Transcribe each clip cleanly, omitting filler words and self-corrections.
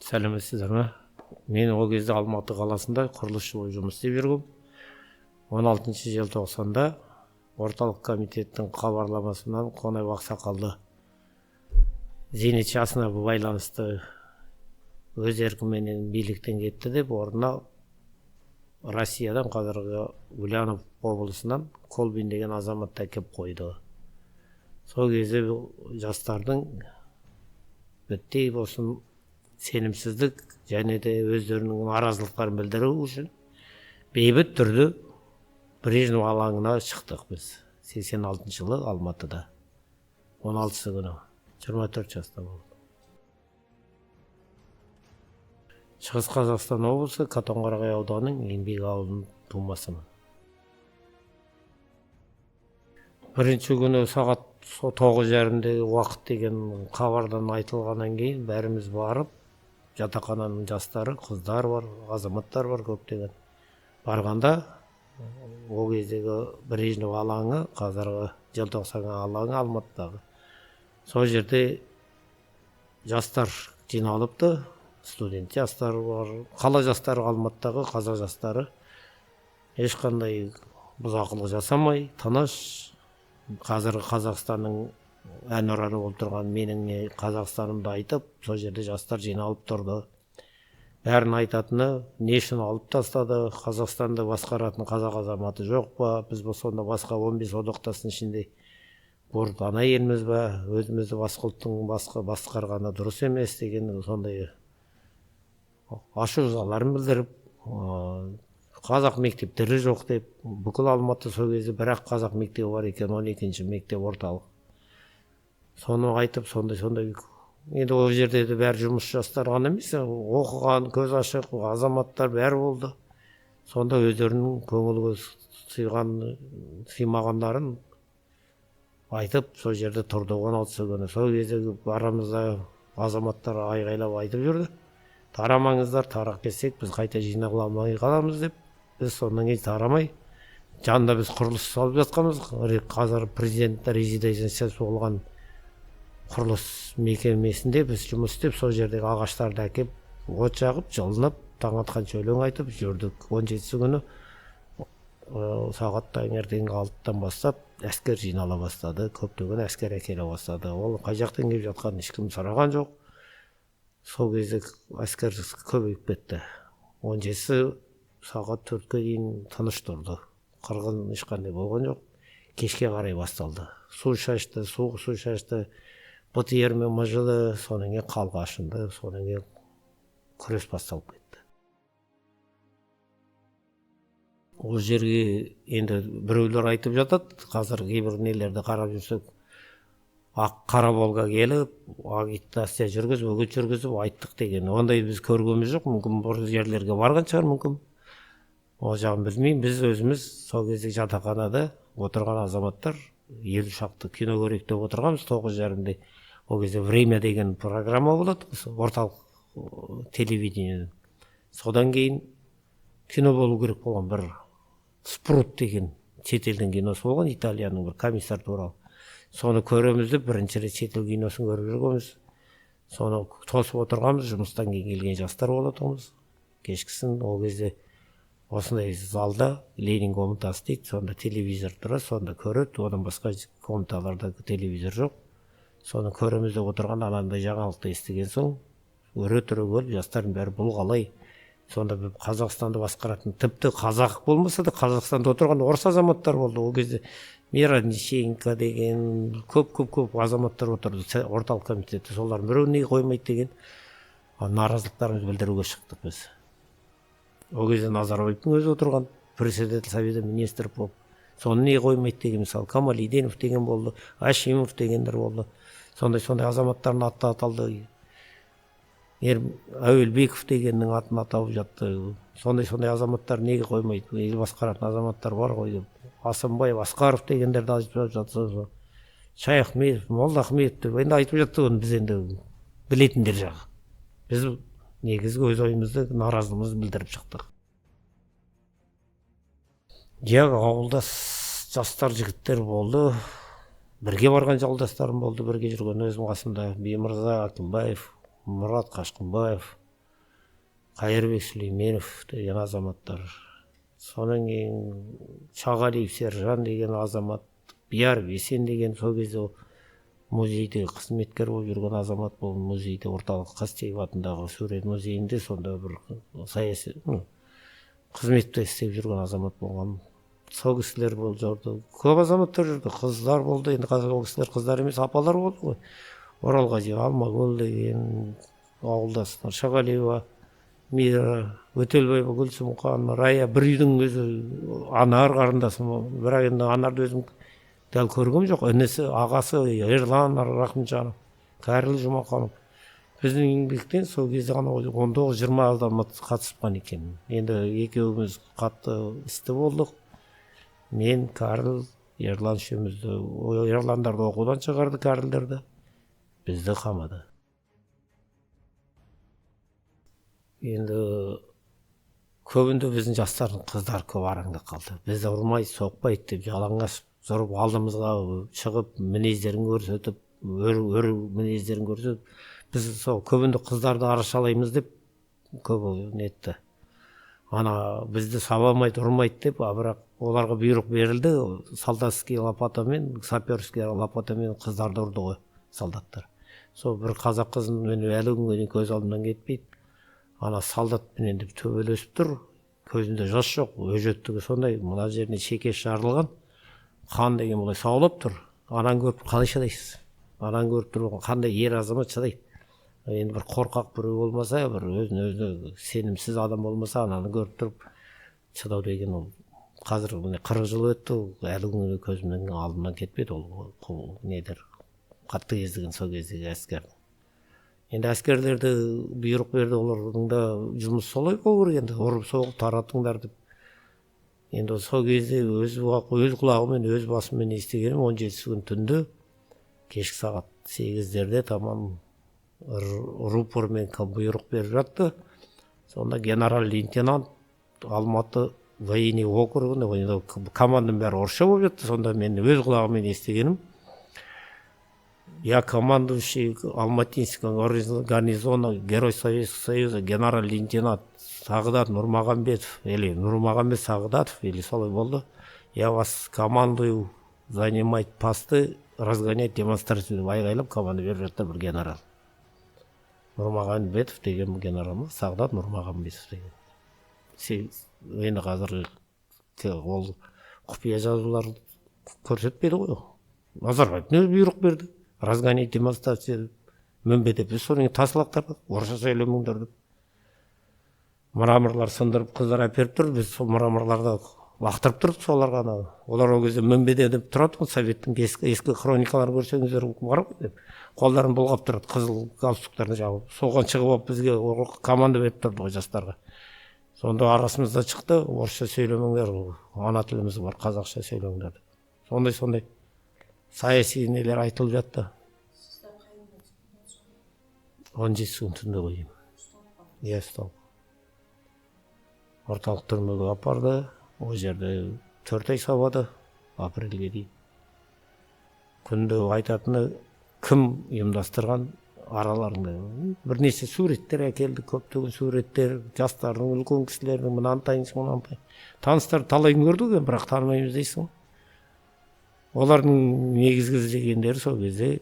Сәлеметсіздер ме? Мен ол кезде Алматы қаласында құрылысшы болып жұмыс істеп жүргем. 16 желтоқсанда орталық комитеттің хабарламасынан Қонаев ақсақалды зейнет жасына байланысты өз еркіменен биліктен кетті деп, орнына Россиядан, қазіргі Ульянов облысынан Колбин деген азаматты әкеп қойды. Сол кезде жастардың бітті болсын сенімсіздік және де өздерінің наразылықтарын білдіру үшін бейбіт түрде Брежнев алаңына шықтық біз. 86 жылы Алматыда. 16 күні. 24 жаста болды. Шығыс Қазақстан облысы Қатонқарағай ауданының Еңбек ауылының тумасымын. Бірінші күні сағат 9:30 уақыт деген хабардан айтылғаннан кейін бәріміз барып, жатақхананың жастары, қыздар бар, азаматтар бар көптеген. Барғанда ол кездегі Брежнев алаңы, қазіргі желтоқсан алаңы Алматыдағы. Сол жерде жастар жиналыпты, студент жастар бар, қала жастары, Алматыдағы қазақ жастары ешқандай бұзақылық жасамай, тыныш. Қазіргі Қазақстанның әнұраны болып тұрған менің Қазақстанымды айтып, сол жерде жастар жиналып тұрды. Бәрін айтатыны, не үшін алып тастады, Қазақстанды басқаратын қазақ азаматы жоқ па, біз сонда басқа 15 одақтастың ішінде ана елміз ба, өзімізді басқа ұлттың басқарғаны дұрыс емес деген сондай ашу-ызаларын білдіріп, қазақ мектептері жоқ деп, бүкіл Алматы сол кезде бірақ қазақ мектебі бар екен, 12-ші мектеп орталық. Соны айтып, сондай. Енді ол жерде бәрі жұмыс жастар ғана емес, оқыған, көз ашық азаматтар бәрі болды. Сонда өздерінің көңілге сыймағандарын айтып, сол жерде тұрды 16 күні. Сол кезде арамызда азаматтар айғайлап айтып жүрді. Тарамаңыздар, тарап кетсек, біз қайта жинақламай қаламыз деп. Біз сондан кейін тарамай, жанында біз құрылыс салып жатқанбыз. Қазір президент резиденциясы болған құрылыс мекемесінде біз жұмыс істеп, сол жердегі ағаштарды әкеп, от жағып, жылынып, таң атқанша өлең айтып жүрдік. 17 күні сағат таңертеңгі 6-тан бастап әскер жинала бастады. Көптеген әскер әкеле бастады. Ол қай жақтан келіп жатқанын ешкім сұраған жоқ. Сол кезде әскер көбейіп кетті. 17 сағат 4-ке дейін тыныш тұрды. Қырғын ешқандай болған жоқ. Кешке қарай басталды. Су шашты, суық су шашты. БТР мен мыжылы, содан кейін қалға ашынды, содан кейін күрес басталып кетті. Ол жерге енді біреулер айтып жатады, қазір кейбір нелерді қарап жүрсек, қара волга келіп, агитация жүргізіп, үгіт жүргізіп айттық деген. Ондай біз көргеніміз жоқ, мүмкін бір жерлерге барған шығар, мүмкін. Ол жағын білмеймін, біз өзіміз сол кезде жатақханада отырған азаматтар 50 шақты кино көрейік деп отырғанбыз 9:30-де. Ол кезде «Время» деген программа болады, орталық телевидениеден. Содан кейін кино болу керек болған бір «Спрут» деген шетелдің киносы болған, Италияның бір комиссар туралы. Соны көреміз деп бірінші рет шетел киносын көріп жүргенбіз. Соны тосып отырғанбыз, жұмыстан кейін келген жастар болатынбыз. Кешкісін ол кезде осындай залда Ленин комнатасы дейді, сонда телевизор тұрады, сонда көреді, одан басқа комнаталарда телевизор жоқ. Соны көреміз деп отырған анандай жаңалықты естіген соң, өре-түре көріп, жастардың бәрі бұл қалай. Сонда Қазақстанды басқаратын, тіпті қазақ болмаса да Қазақстанда отырған орыс азаматтар болды. Ол кезде Мирониченко деген көп азаматтар отырды орталық комитетте. Солардың біреуін неге қоймайды деген наразылықтарымызды білдіруге шықтық біз. Ол кезде Назарбаевтың өзі отырған, председатель совета министр болып. Соны неге қоймайды деген, мысалы, Камалиденов деген болды, Ашимов дегендер болды. Сондай азаматтардың аты аталды. Әуелбеков дегеннің атын аталып жатты. Сондай азаматтар неге қоймайды? Ел басқаратын азаматтар бар ғой деп. Асанбаев, Асқаров дегендерді айтып жатты. Шайахметов, Молдахметов деп енді айтып жатты, біз енді білетіндер жағы. Біз негізгі өз ойымызды, наразылығымызды білдіріп шықтық. Ауылда жастар жігіттер болды. Бірге барған жолдастарым болды, бірге жүрген өзім қасымда. Беймырза Акимбаев, Мұрат Қашқынбаев, Кайырбек Сүлейменов деген азаматтар, сонан кейін Чағалиев Сержан деген азамат, Бияр Бесен деген сол кезде музейде қызметкер болып жүрген азамат болып, музейде орталық Қастеев атындағы сурет музейінде сонда бір саяси қызметте істеп жүрген азамат болған. Сол кісілер болды жүрді. Көп азаматтар жүрді, қыздар болды. Енді қазір ол кісілер қыздар емес, апалар болды ғой. Оралғазы Алмагүл деген ауылдастар, Шағалиева Мира, Өтелбаева Гүлсімхан, Рая, бір үйдің өзі Анар қарындасым. Бірақ енді Анарды өзім дәл көргем жоқ. Інісі, ағасы Ерлан Рахымжанов, Кәріл Жұмақанов. Біздің еңбектен сол кезде ғана 19-20 азамат қатысқан екен. Енді екеуміз қатты істі болдық. Мен, Кәріл, Ерлан үшеумізді, Ерландарды оқудан шығарды, Кәрілдерді бізді қамады. Енді көбінде біздің жастардың қыздар көп араңда қалды. Бізді ұрмайды, соқпайды деп жалаңаш жүріп алдымызға шығып мінездерін көрсетіп, өр мінездерін көрсетіп, біз сол көбінде қыздарды арашалаймыз деп көбі нетті. Бізді сабамайды, ұрмайды деп, бірақ оларға бұйрық берілді. Солдатский лопатамен, саперский лопатамен қыздарды ұрды ғой солдаттар. Сол бір қазақ қызын мен әлі күнге дейін көз алдымнан кетпейді. Солдатпенен деп төбелесіп тұр, көзінде жас жоқ, өжеттігі сондай, мына жеріне шекесі жарылған, қан деген бұлай саулап тұр. Ананы көріп қалай шыдайсыз? Ананы көріп тұр, қандай ер азамат шыдайды? Енді бір қорқақ біреу болмаса, бір өзіне сенімсіз адам болмаса, ананы көріп тұрып шыдау деген ол қазір 40 жыл өтті, әлі күнге көзімнің алдымнан кетпеді. Ол недер қатты кездеген сол кездегі әскер. Енді әскерлерді бұйрық берді, олардың да жұмыс солай болу керек, енді ұрып соғып таратыңдар деп. Енді сол кезде өз құлағымен, өз басыммен естігенім 17 күн түнде кешкі сағат 8-дерде тамам рупормен бұйрық беріп жатты. Сонда генерал-лейтенант Алматы военный округінде команданың бәрі орысша болып жатты. Сонда мен өз құлағымен естігенім: я командующий Алматинского гарнизона, Герой Советского Союза, генерал-лейтенант Сағдат Нұрмағамбетов, или Нұрмағамбет Сағдатов, или солай болды. Я вас командую занимать посты, разгонять демонстрацию деп айғайлап команда беріп жатты бір генерал. Нұрмағамбетов деген генерал ма? Сағдат Нұрмағамбетов деген. Енді қазір ол құпия жазулар көрсетпеді ғой. Назарбаев не бұйрық берді? Разгонять демонстрацию мөмбе деп, біз соның тасылақтарды, орысша сөйлемеңдер деп. Мраморлар сындырып қыздар әперіп тұр, біз сол мраморларды лақтырып тұрдық соларға. Олар ол кезде мөмбеде деп тұрады ғой, советтің ескі хроникалар көрсеңіздер бар ғой деп. Қолдарын бұлғап тұрады, қызыл галстуктарын жауып. Соған шығып алып бізге команда беріп тұрды ғой жастарға. Сонда арасымызда шықты, орысша сөйлемеңдер, ана тіліміз бар, қазақша сөйлеңдер. Сондай саяси нелер айтылып жатты. 17 күн түнде қойым. Естал. Орталық түрмеге апарды. Ол жерде 4 ай сабады, апрельге дейін. Күнде айтатыны кім ұйымдастырған араларында. Бірнеше суреттер әкелді, көптеген суреттер, жастардың, үлкен кісілердің, мынаны тайынсың, мынаны тайынсың. Таныстар талайын көрдік, бірақ танымаймыз дейсің. Олардың негізгі іздегендері сол кезде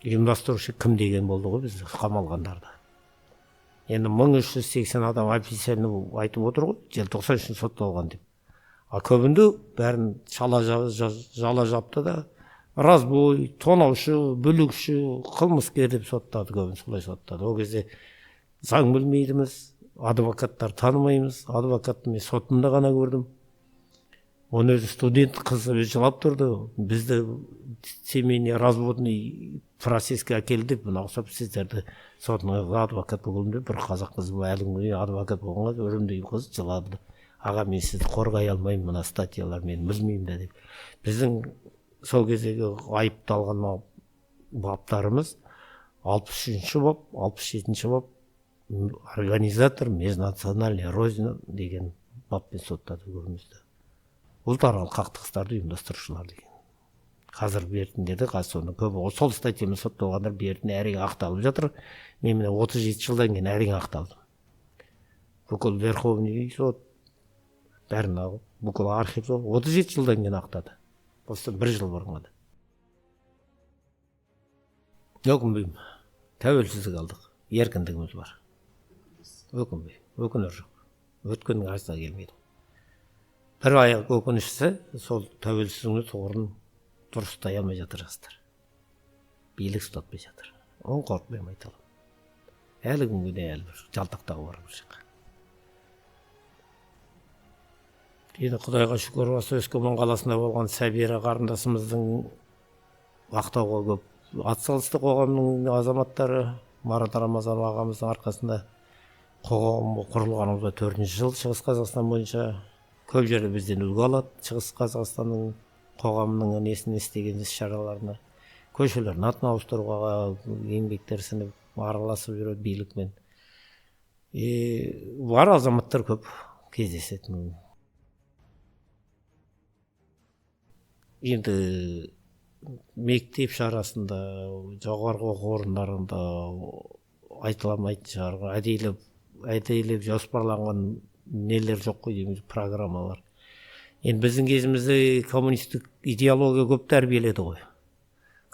ұйымдастырушы кім деген болды ғой бізді қамалғандарда. Енді 1380 адам официально айтып отыр ғой, желтоқсан үшін сотталған деп. Көбінде бәрін жала жапты да, разбой, тонаушы, бүлікші, қылмыскер деп соттады, көбін солай соттады. Ол кезде заң білмейдіміз, адвокаттар танымаймыз, адвокатты мен сотында ғана көрдім. Оны өзі студент қызы жылап тұрды. Бізді семейный разводный процесске әкелді. Бұны ұқсап сіздерді сотыңызға адвокат болғым деп, бір қазақ қызы әлі күнге адвокат болғанға өрімдей қыз жылады. Аға, мен сізді қорғай алмаймын, мына статьялар мен білмеймін де деп. Біздің сол кездегі айыпталған баптарымыз 63-ші бап, 67-ші бап, организатор межнациональный розина деген баппен соттады көбімізді. Ұлтаралық қақтығыстарды ұйымдастырушылар деген. Қазір бертіндерді, соның көбі сол статьямен сотталғандар бертінде әрең ақталып жатыр. Мен 37 жылдан кейін әрең ақталдым. бүкіл Верховный сот бәрін алып, бүкіл архив 37 жылдан кейін ақтады. Осыдан 1 жыл бұрын ғана. Өкінбеймін. Тәуелсіздік алдық. Еркіндігіміз бар. Өкінбеймін. Өкінер жоқ. Өткеннің артына келмейді. Бір аяқ өкініштісі, сол тәуелсіздігіміз тұғырын дұрыстай алмай жатыр жастар. Билік ұстатпай жатыр. Оны қорықпаймын айта аламын. Әлі күнге де әлі бір жалтақтағы бар бір жаққа. Енді Құдайға шүкір, осы Өскемен қаласында болған Сәбира қарындасымыздың ақтауға көп атсалысты қоғамның азаматтары. Марат Рамазан ағамыздың арқасында қоғам құрылғанымызға 4-ші жыл Шығыс Қазақстан бойынша көп жерде бізден үлгі алады. Шығыс Қазақстанның қоғамның несін істеген іс-шараларына, көшелердің атын ауыстыруға еңбектер сіңіп араласып жүреді билікмен. Бар азаматтар көп кездесетін. Енді мектеп шарасында, жоғарғы оқу орындарында айтыламайтын шығар, әдейілеп жоспарланған нелер жоқ қой дейміз, программалар. Енді біздің кезімізде коммунистік идеология көп тәрбиеледі ғой.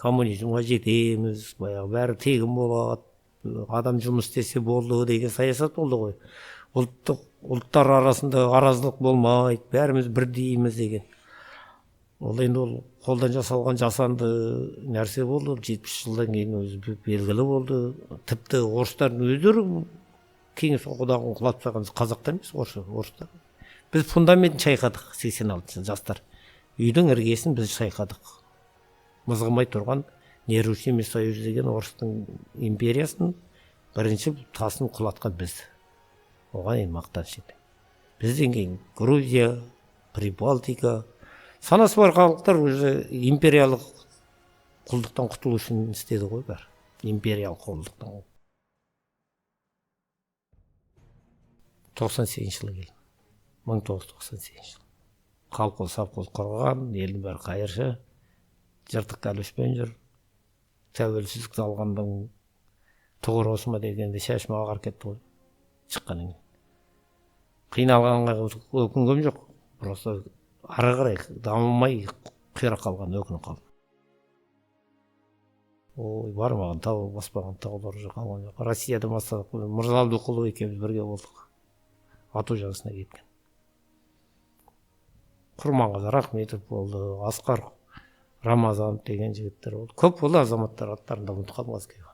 Коммунизмға жетеміз, бәрі тегін болады, адам жұмыс істесе болды деген саясат болды ғой. Ұлттар арасында араздық болмайды, бәріміз бірдейміз деген. Ол енді ол қолдан жасалған жасанды нәрсе болды. 70 жылдан кейін өзі белгілі болды. Тіпті орыстардың өздері кеңес одағын құлатып тастаған қазақтар емес, орыстар. Біз фундаментін шайқадық 86 жастар. Үйдің іргесін біз шайқадық. Мызғымай тұрған не Руси, не Союз деген орыстың империясын бірінші тасын құлатқан біз. Оған енді мақтаныш етемін. Бізден кейін Грузия, Прибалтика, санасы бар халықтар уже империялық құлдықтан құтылу үшін істеді ғой бәрі. Империялық құлдықтан. 98 жылы келдім. 1998 жыл. Қалқол сапқол құрған, елдің бәрі қайыршы, жыртық кәлішпен жүр. Тәуелсіздік алғандың тұғыр осыма дегенде шашыма ағар кетті ғой. Шыққаннан кейін. Қиналғанға өкінгем жоқ. Просто ары қарай дамымай қира қалған өкініп қалдым. Ой, бармаған тау, баспаған таулар жоқ, қалған жоқ. Россияда бастадық. Мырза Абдықұлы екеуміз бірге болдық. Ату жазысына кеткен. Құрманғазы Рахметов болды, Асқар Рамазанов деген жігіттер болды. Көп болды азаматтар аттарында ұмытып қалдым қазір.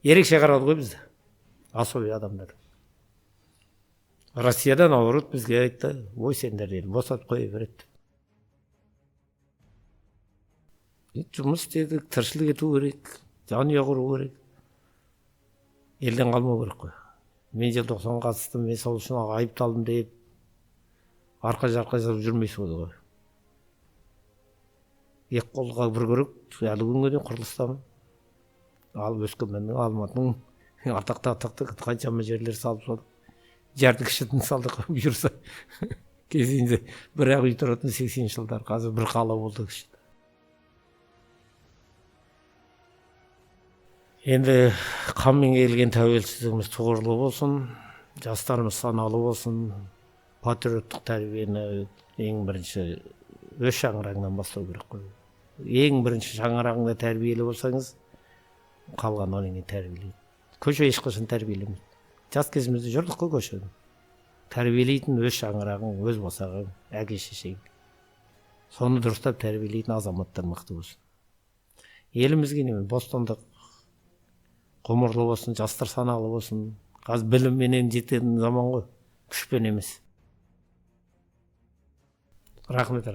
Ерекше қарады ғой бізді. Особый адамдар. Россияда наоборот бізге айтты, ой сендер дейді, босатып қоя береді. Жұмыс істедік, тіршілік ету керек, жанұя құру керек. Елден қалмау керек қой. Мен желтоқсан қатыстым, мен сол үшін айыпталдым деп арқа жарқа жазып жүрмейсіз ғой. Екі қолға бір көрік, әлі күнге дейін құрылыстамын. Алып Өскеменнің, Алматының атақты қаншама жерлер салып солдық. Жарды кішітін салдық бұйырса. Кезінде бір-ақ үй тұратын 80 жылдар, қазір бір қала болды кішіт. Енді қаммен келген тәуелсіздігіміз тұғырлы болсын, жастарымыз саналы болсын, патриоттық тәрбиені ең бірінші өз шаңырағынан бастау керек қой. Ең бірінші шаңырағыңда тәрбиелі болсаңыз, қалған одан кейін тәрбиелейді. Көше ешқашан тәрбиелемейді. Жас кезімізде жүрдік қой көшеде. Тәрбиелейтін өз шаңырағың, өз босағың, әке шешең. Соны дұрыстап тәрбиелейтін азаматтар мықты болсын. Елімізге немен бостандық ғұмырлы болсын, жастар саналы болсын. Қазір білімменен жететін заман ғой, күшпен емес. Рахмет.